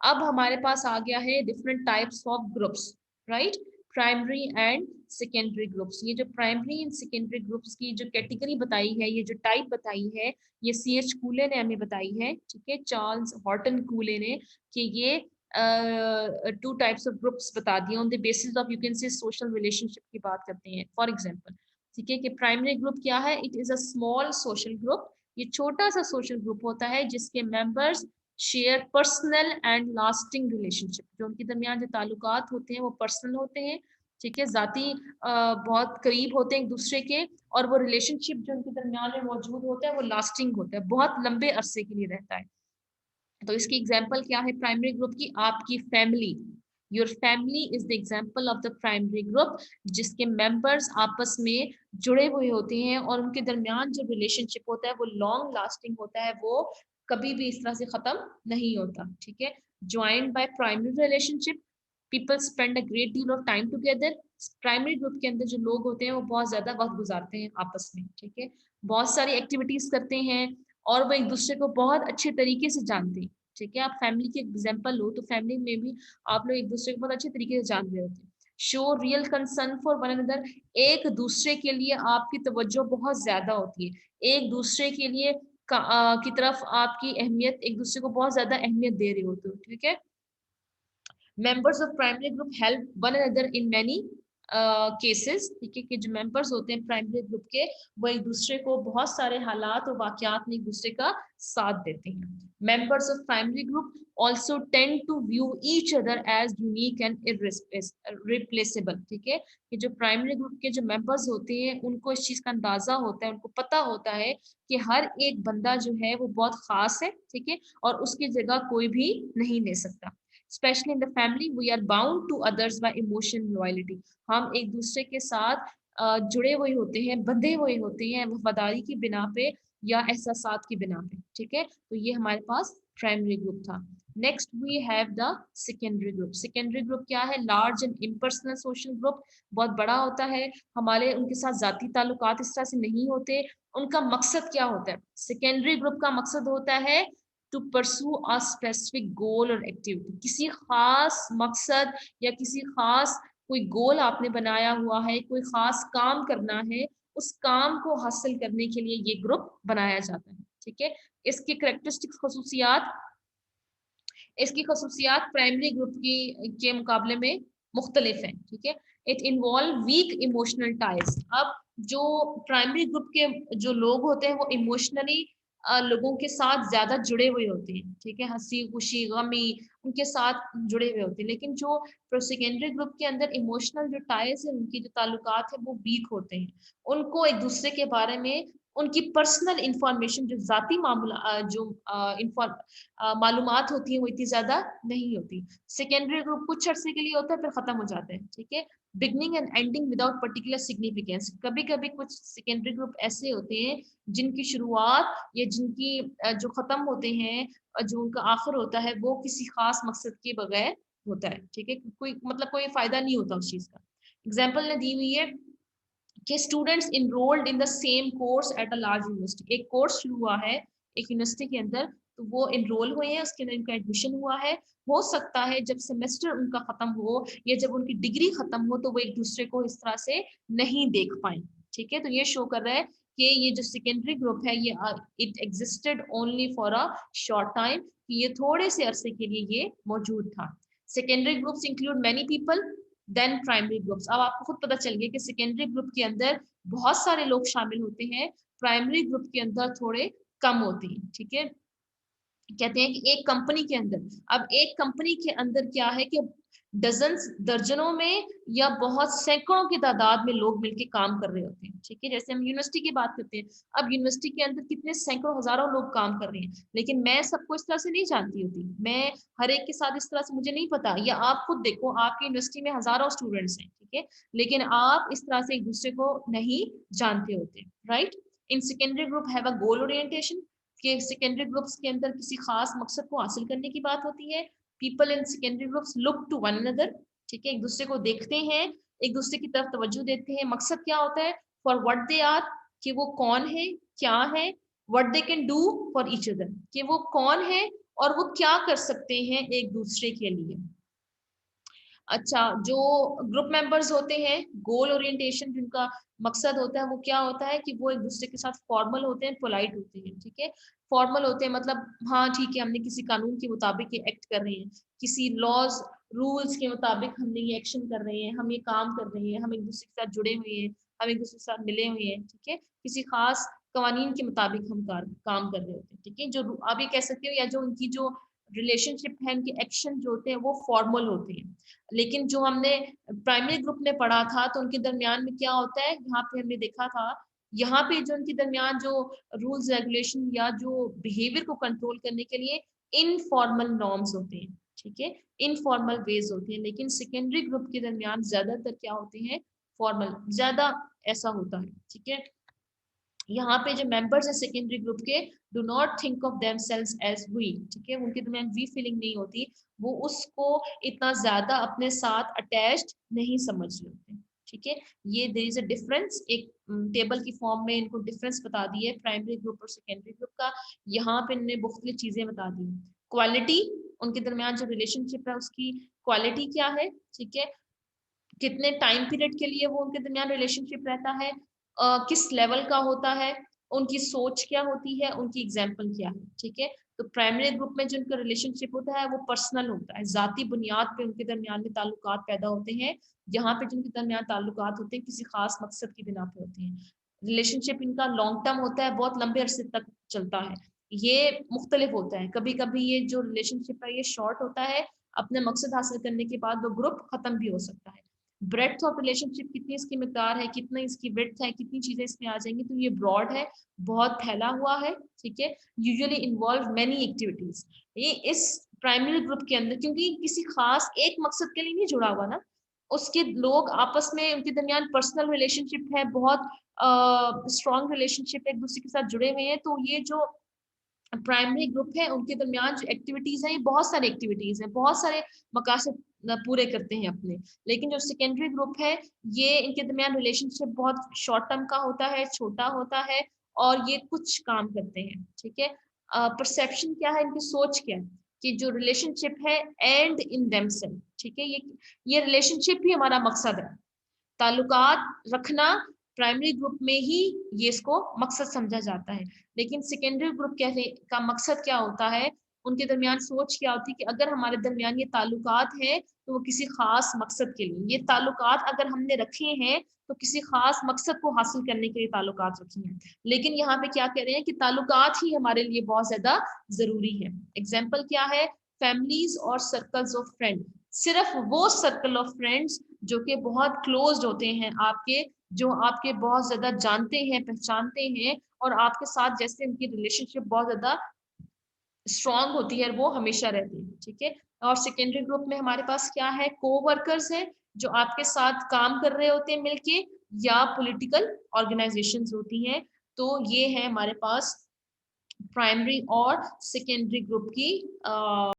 अब हमारे पास आ गया है different types of groups, right? Primary and secondary groups. ये जो प्राइमरी एंड सेकेंडरी ग्रुप्स की जो कैटेगरी बताई है, ये जो टाइप बताई है, ये C.H. कूले ने हमें बताई है, ठीक है, चार्ल्स हॉर्टन कूले ने, कि ये टू टाइप्स ऑफ ग्रुप्स बता दिए on the basis of, you can say, social relationship की बात करते हैं। फॉर एग्जांपल, ठीक है, कि प्राइमरी ग्रुप क्या है? It is a small social group. ये छोटा सा सोशल ग्रुप होता है जिसके members share personal and lasting relationship. जो उनके दरमियान जो ताल्लुकात होते हैं वो पर्सनल होते हैं, ठीक है, जाती बहुत करीब होते हैं एक दूसरे के, और वो रिलेशनशिप जो उनके दरमियान में मौजूद होता है वो लास्टिंग होता है, बहुत लंबे अरसे के लिए रहता है। तो इसकी एग्जाम्पल क्या है प्राइमरी ग्रुप की? आपकी family, your family is the example of the primary group, जिसके मेंबर्स आपस में जुड़े हुए होते हैं और उनके दरमियान जो रिलेशनशिप होता है वो लॉन्ग लास्टिंग होता है, वो कभी भी इस तरह से खत्म नहीं होता, ठीक है। Joined by primary relationship, people spend a great deal of time together. Primary group के अंदर जो लोग होते हैं वो बहुत ज्यादा वक्त गुजारते हैं आपस में, ठीक है, बहुत सारी एक्टिविटीज करते हैं और वो एक दूसरे को बहुत अच्छे तरीके से जानते हैं, ठीक है। आप फैमिली की एग्जांपल लो तो फैमिली में भी आप लोग एक दूसरे को बहुत अच्छे तरीके से जान रहे होते हैं। Show real concern for one another, एक दूसरे के लिए आपकी तवज्जो बहुत ज्यादा होती है, एक दूसरे के लिए की तरफ आपकी अहमियत, एक दूसरे को बहुत ज्यादा अहमियत दे रहे होते हो, ठीक है। Members of primary group help one another in many cases, ठीक है, कि जो मेंबर्स होते हैं प्राइमरी ग्रुप के, वो एक दूसरे को बहुत सारे हालात और वाकयात में एक दूसरे का साथ देते हैं। Members of primary group also tend to view each other as unique and irreplaceable, ठीक है, कि जो प्राइमरी ग्रुप के जो मेंबर्स होते हैं उनको इस चीज का अंदाजा होता है, उनको पता होता है कि हर एक बंदा जो है वो बहुत खास है, ठीक है, और उसकी जगह कोई भी नहीं ले सकता। Especially in the family, we are bound to others by emotion loyalty. हम एक दूसरे के साथ जुड़े हुए होते हैं, बंधे हुए होते हैं वफादारी की बिना पे या एहसासात की बिना पे, ठीक है। तो ये हमारे पास प्राइमरी ग्रुप था। Next we have the secondary group. Secondary group क्या है? Large and impersonal social group, बहुत बड़ा होता है, हमारे उनके साथ जाती ताल्लुकात इस तरह से नहीं होते। उनका मकसद क्या होता है? सेकेंडरी ग्रुप का मकसद होता है to pursue a specific goal और एक्टिविटी, किसी खास मकसद या किसी खास कोई गोल आपने बनाया हुआ है, कोई खास काम करना है, उस काम को हासिल करने के लिए ये ग्रुप बनाया जाता है, ठीक है। इसकी करेक्टरिस्टिक्स खसूसियात, इसकी खसूसियात प्राइमरी ग्रुप की के मुकाबले में मुख्तलिफ हैं, ठीक है। It involve weak emotional ties. अब जो प्राइमरी ग्रुप के जो लोग होते हैं वो इमोशनली लोगों के साथ ज्यादा जुड़े हुए होते हैं, ठीक है, हंसी खुशी गमी उनके साथ जुड़े हुए होते हैं। लेकिन जो सेकेंडरी ग्रुप के अंदर इमोशनल जो टाइज है, उनकी जो ताल्लुकात है वो वीक होते हैं, उनको एक दूसरे के बारे में उनकी पर्सनल इंफॉर्मेशन, जो जाती मामला जो मालूमात होती है वो इतनी ज्यादा नहीं होती। सेकेंडरी ग्रुप कुछ अरसे के लिए होता है फिर खत्म हो जाता है, ठीक है। Beginning and ending without particular significance, कभी कभी कुछ सेकेंडरी ग्रुप ऐसे होते हैं जिनकी शुरुआत या जिनकी जो खत्म होते हैं, जो उनका आखिर होता है वो किसी खास मकसद के बगैर होता है, ठीक है, कोई मतलब कोई फायदा नहीं होता उस चीज का। एग्जाम्पल ने दी हुई है कि students enrolled in the same course at a large university, एक कोर्स शुरू हुआ है एक यूनिवर्सिटी के अंदर, तो वो इनरोल हुए हैं, उसके अंदर इनका एडमिशन हुआ है। हो सकता है जब सेमेस्टर उनका खत्म हो या जब उनकी डिग्री खत्म हो तो वो एक दूसरे को इस तरह से नहीं देख पाए, ठीक है। तो ये शो कर रहा है कि ये जो सेकेंडरी ग्रुप है ये it existed only for a short time, कि ये थोड़े से अरसे के लिए ये मौजूद था। Secondary groups include many people than primary groups. अब आपको खुद पता चल गया कि सेकेंडरी ग्रुप के अंदर बहुत सारे लोग शामिल होते हैं, प्राइमरी ग्रुप के अंदर थोड़े कम होते हैं, ठीक है। कहते हैं कि एक कंपनी के अंदर, अब एक कंपनी के अंदर क्या है कि डजन दर्जनों में या बहुत सैकड़ों की तादाद में लोग मिलके काम कर रहे होते हैं, ठीक है। जैसे हम यूनिवर्सिटी की बात करते हैं, अब यूनिवर्सिटी के अंदर कितने सैकड़ों हजारों लोग काम कर रहे हैं, लेकिन मैं सबको इस तरह से नहीं जानती होती, मैं हर एक के साथ इस तरह से मुझे नहीं पता, या आप खुद देखो आपकी यूनिवर्सिटी में हजारों स्टूडेंट्स हैं, ठीक है, लेकिन आप इस तरह से एक दूसरे को नहीं जानते होते, right. In secondary group have a goal orientation, कि सेकेंडरी ग्रुप्स के अंदर किसी खास मकसद को हासिल करने की बात होती है। People in secondary groups look to one another, ठीक है, एक दूसरे को देखते हैं, एक दूसरे की तरफ तवज्जो देते हैं। मकसद क्या होता है? फॉर व्हाट दे आर, कि वो कौन है, क्या है, what they can do for each other, कि वो कौन है और वो क्या कर सकते हैं एक दूसरे के लिए। अच्छा, जो ग्रुप मेंबर्स होते हैं, गोल ओरिएंटेशन जिनका मकसद होता है वो क्या होता है कि वो एक दूसरे के साथ फॉर्मल होते हैं, पोलाइट होते हैं, ठीक है। फॉर्मल होते हैं मतलब हाँ ठीक है, हमने किसी कानून के मुताबिक ये एक्ट कर रहे हैं, किसी लॉज रूल्स के मुताबिक हमने ये एक्शन कर रहे हैं, हम ये काम कर रहे हैं, हम एक दूसरे के साथ जुड़े हुए हैं, हम एक दूसरे के साथ मिले हुए हैं, ठीक है। किसी खास कवानीन के मुताबिक हम काम कर रहे होते हैं, ठीक है। जो आप ये कह सकते हो, या जो उनकी जो रिलेशनशिप है, उनके एक्शन जो होते हैं वो फॉर्मल होते हैं। लेकिन जो हमने प्राइमरी ग्रुप में पढ़ा था तो उनके दरमियान में क्या होता है, यहाँ पे हमने देखा था, यहाँ पे जो उनके दरमियान जो रूल्स रेगुलेशन या जो बिहेवियर को कंट्रोल करने के लिए इनफॉर्मल नॉर्म्स होते हैं, ठीक है, इनफॉर्मल वेज होते हैं। लेकिन सेकेंडरी ग्रुप के दरमियान ज्यादातर क्या होते हैं, फॉर्मल ज्यादा ऐसा होता है, ठीक है। यहाँ पे जो मेंबर्स है सेकेंडरी ग्रुप के, do not think of themselves as we, ठीक है, उनके दरमियान वी फीलिंग नहीं होती, वो उसको इतना ज्यादा अपने साथ अटैच्ड नहीं समझ रहे होते, ठीक है। ये देयर इज अ डिफरेंस, एक टेबल की फॉर्म में इनको डिफरेंस बता दी है प्राइमरी ग्रुप और सेकेंडरी ग्रुप का। यहाँ पे इन्होंने मुख्तलिफ चीजें बता दी। क्वालिटी, उनके दरमियान जो रिलेशनशिप है उसकी क्वालिटी क्या है, ठीक है, कितने टाइम पीरियड के लिए वो उनके दरमियान रिलेशनशिप रहता है, किस लेवल का होता है, उनकी सोच क्या होती है, उनकी एग्जाम्पल क्या है, ठीक है। तो प्राइमरी ग्रुप में जो उनका रिलेशनशिप होता है वो पर्सनल होता है, जाती बुनियाद पे उनके दरमियान में ताल्लुकात पैदा होते हैं। यहाँ पे जिनके दरमियान ताल्लुकात होते हैं किसी खास मकसद की बिना पे होते हैं। रिलेशनशिप इनका लॉन्ग टर्म होता है, बहुत लंबे अरसे तक चलता है। ये मुख्तलिफ होता है, कभी कभी ये जो रिलेशनशिप है ये शॉर्ट होता है, अपने मकसद हासिल करने के बाद वो ग्रुप खत्म भी हो सकता है। ब्रेड्थ ऑफ रिलेशनशिप, कितनी इसकी मिकदार है, कितना इसकी ब्रेड्थ है, कितनी चीजें इसमें आ जाएंगी, तो ये ब्रॉड है, बहुत फैला हुआ है, ठीक है। Usually involve many activities. ये इस प्राइमरी ग्रुप के अंदर क्योंकि किसी खास एक मकसद के लिए नहीं जुड़ा हुआ ना, उसके लोग आपस में उनके दरमियान पर्सनल रिलेशनशिप है, बहुत स्ट्रॉन्ग रिलेशनशिप एक दूसरे के साथ जुड़े हुए हैं। तो ये जो प्राइमरी ग्रुप है उनके दरमियान जो एक्टिविटीज हैं, ये बहुत सारी एक्टिविटीज हैं, बहुत सारे मकासद पूरे करते हैं अपने। लेकिन जो सेकेंडरी ग्रुप है, ये इनके दरमियान रिलेशनशिप बहुत शॉर्ट टर्म का होता है, छोटा होता है, और ये कुछ काम करते हैं, ठीक है। परसेप्शन क्या है, इनकी सोच क्या है कि जो रिलेशनशिप है एंड इन देमसेल्फ, ठीक है, ये रिलेशनशिप ही हमारा मकसद है, ताल्लुकात रखना प्राइमरी ग्रुप में ही ये इसको मकसद समझा जाता है। लेकिन सेकेंडरी ग्रुप कहने का मकसद क्या होता है, उनके दरमियान सोच क्या होती है कि अगर हमारे दरमियान ये ताल्लुकात हैं तो वो किसी खास मकसद के लिए, ये ताल्लुकात अगर हमने रखे हैं तो किसी खास मकसद को हासिल करने के लिए ताल्लुकात रखे हैं। लेकिन यहाँ पे क्या कह रहे हैं कि ताल्लुकात ही हमारे लिए बहुत ज्यादा जरूरी है। एग्जाम्पल क्या है, फैमिलीज और सर्कल्स ऑफ फ्रेंड, सिर्फ वो सर्कल ऑफ फ्रेंड्स जो कि बहुत क्लोज्ड होते हैं आपके, जो आपके बहुत ज्यादा जानते हैं, पहचानते हैं, और आपके साथ जैसे उनकी रिलेशनशिप बहुत ज्यादा स्ट्रांग होती है, वो हमेशा रहती है, ठीक है। और सेकेंडरी ग्रुप में हमारे पास क्या है, कोवर्कर्स हैं जो आपके साथ काम कर रहे होते हैं मिलके, या पॉलिटिकल ऑर्गेनाइजेशंस होती हैं। तो ये है हमारे पास प्राइमरी और सेकेंडरी ग्रुप की